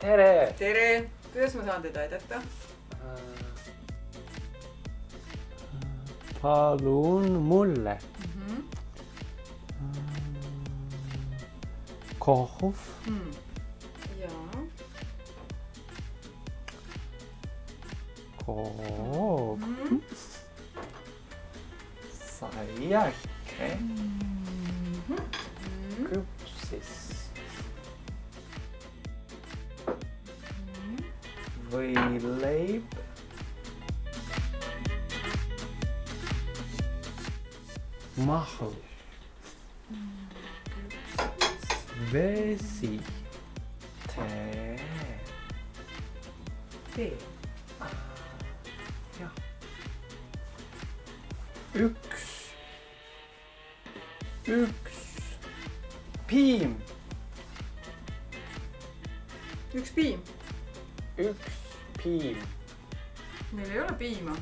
tere! tere! Kuidas ma saan teid aidata? Palun mulle kohv, Jaa. kohv, saiake, küpsis või leib, mahl, vesi, tee. Tee. Jah. Üks piim. Üks piim. Üks piim. Meil ei ole piima.